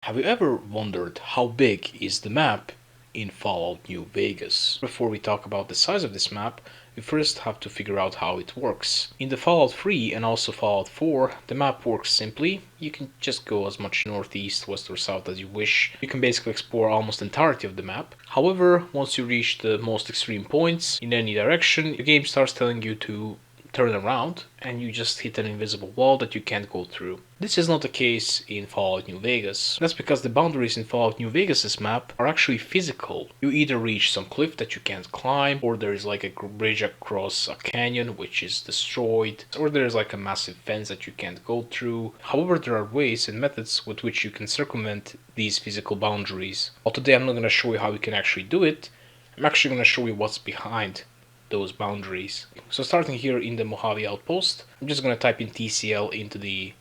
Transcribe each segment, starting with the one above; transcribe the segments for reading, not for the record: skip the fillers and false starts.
Have you ever wondered how big is the map in Fallout New Vegas? Before we talk about the size of this map, we first have to figure out how it works. In the Fallout 3 and also Fallout 4, the map works simply. You can just go as much northeast, west or south as you wish. You can basically explore almost the entirety of the map. However, once you reach the most extreme points in any direction, the game starts telling you to turn around and you just hit an invisible wall that you can't go through. This is not the case in Fallout New Vegas. That's because the boundaries in Fallout New Vegas' map are actually physical. You either reach some cliff that you can't climb, or there is like a bridge across a canyon which is destroyed, or there is like a massive fence that you can't go through. However, there are ways and methods with which you can circumvent these physical boundaries. Well, today I'm not going to show you how you can actually do it. I'm actually going to show you what's behind those boundaries. So starting here in the Mojave Outpost, I'm just going to type in TCL into the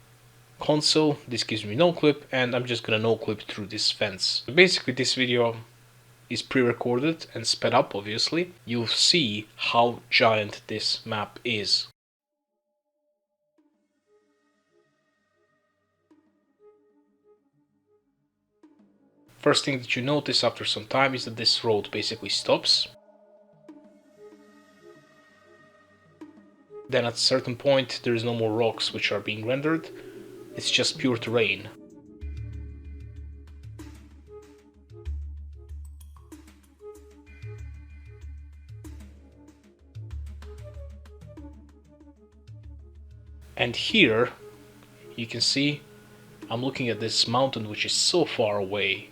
console. This gives me no clip, and I'm just going to no clip through this fence. So basically this video is pre-recorded and sped up, obviously. You'll see how giant this map is. First thing that you notice after some time is that this road basically stops. Then at a certain point there is no more rocks which are being rendered, it's just pure terrain. And here you can see I'm looking at this mountain which is so far away.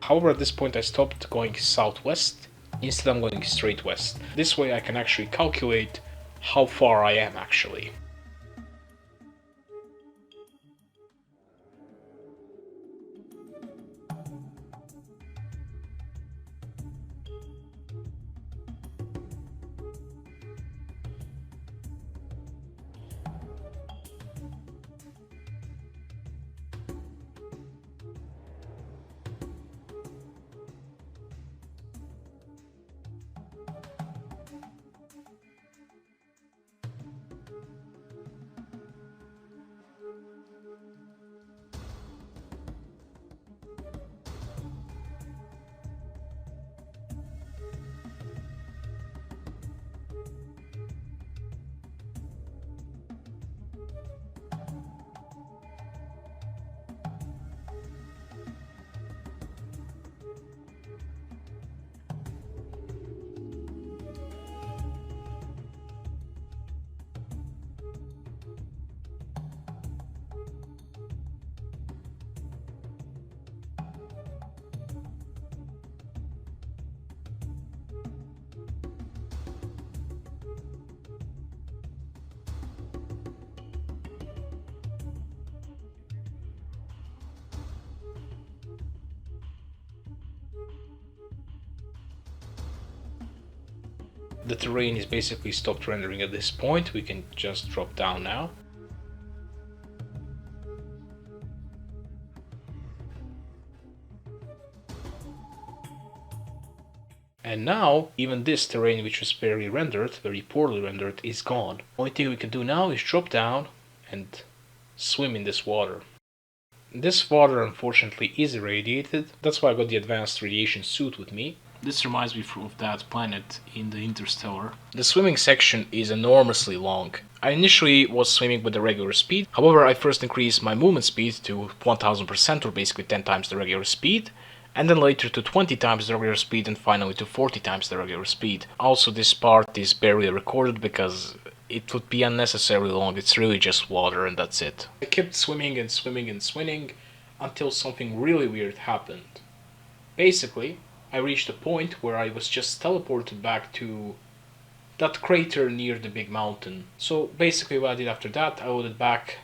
However, at this point I stopped going southwest, instead I'm going straight west. This way I can actually calculate how far I am actually. The terrain is basically stopped rendering at this point. We can just drop down now. And now, even this terrain which was very poorly rendered, is gone. Only thing we can do now is drop down and swim in this water. This water unfortunately is irradiated, that's why I got the advanced radiation suit with me. This reminds me of that planet in the Interstellar. The swimming section is enormously long. I initially was swimming with the regular speed, however I first increased my movement speed to 1000%, or basically 10 times the regular speed, and then later to 20 times the regular speed, and finally to 40 times the regular speed. Also, this part is barely recorded because it would be unnecessarily long. It's really just water and that's it. I kept swimming and swimming and swimming until something really weird happened. Basically, I reached a point where I was just teleported back to that crater near the big mountain. So basically what I did after that, I loaded back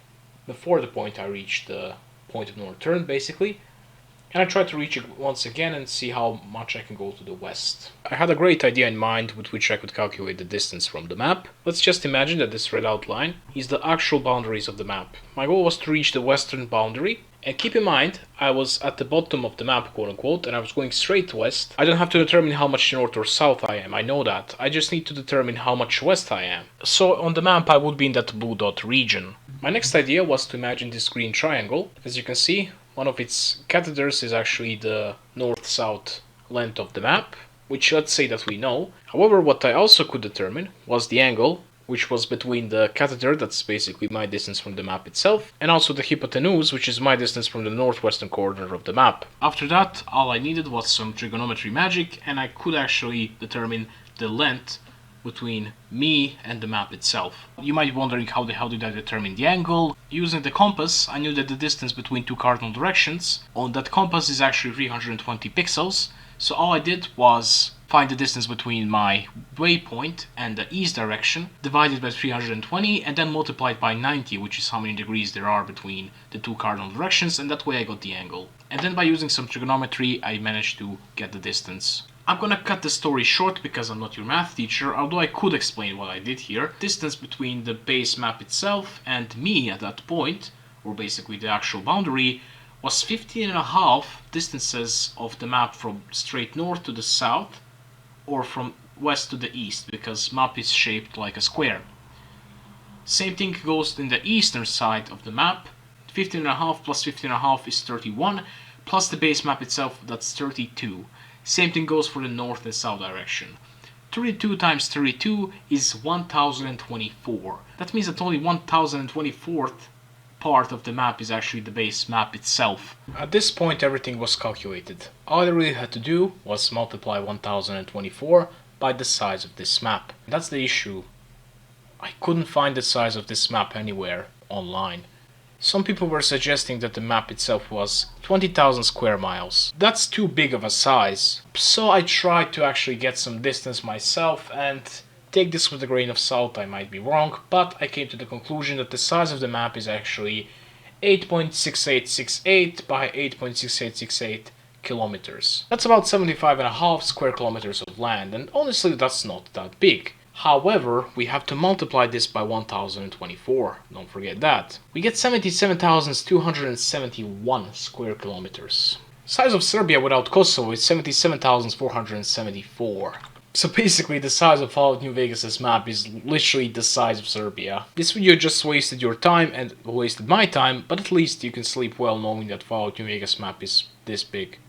before the point I reached the point of no return basically, and I tried to reach it once again and see how much I can go to the west. I had a great idea in mind with which I could calculate the distance from the map. Let's just imagine that this red outline is the actual boundaries of the map. My goal was to reach the western boundary, And keep in mind, I was at the bottom of the map, quote unquote, and I was going straight west. I don't have to determine how much north or south I am, I know that. I just need to determine how much west I am. So on the map I would be in that blue dot region. My next idea was to imagine this green triangle. As you can see, one of its catheters is actually the north-south length of the map, which let's say that we know. However, what I also could determine was the angle, which was between the catheter, that's basically my distance from the map itself, and also the hypotenuse, which is my distance from the northwestern corner of the map. After that, all I needed was some trigonometry magic, and I could actually determine the length between me and the map itself. You might be wondering how the hell did I determine the angle? Using the compass, I knew that the distance between two cardinal directions on that compass is actually 320 pixels, so all I did was find the distance between my waypoint and the east direction, divided by 320, and then multiplied by 90, which is how many degrees there are between the two cardinal directions, and that way I got the angle. And then by using some trigonometry, I managed to get the distance. I'm gonna cut the story short because I'm not your math teacher, although I could explain what I did here. Distance between the base map itself and me at that point, or basically the actual boundary, was 15.5 distances of the map from straight north to the south, or from west to the east, because map is shaped like a square. Same thing goes in the eastern side of the map. 15.5 plus 15.5 is 31, plus the base map itself, that's 32. Same thing goes for the north and south direction. 32 times 32 is 1024. That means that only 1024th part of the map is actually the base map itself. At this point everything was calculated. All I really had to do was multiply 1024 by the size of this map. That's the issue. I couldn't find the size of this map anywhere online. Some people were suggesting that the map itself was 20,000 square miles. That's too big of a size. So I tried to actually get some distance myself, and take this with a grain of salt, I might be wrong, but I came to the conclusion that the size of the map is actually 8.6868 by 8.6868 kilometers. That's about 75.5 square kilometers of land, and honestly that's not that big. However, we have to multiply this by 1024, don't forget that. We get 77,271 square kilometers. Size of Serbia without Kosovo is 77,474. So basically the size of Fallout New Vegas' map is literally the size of Serbia. This video just wasted your time and wasted my time, but at least you can sleep well knowing that Fallout New Vegas map is this big.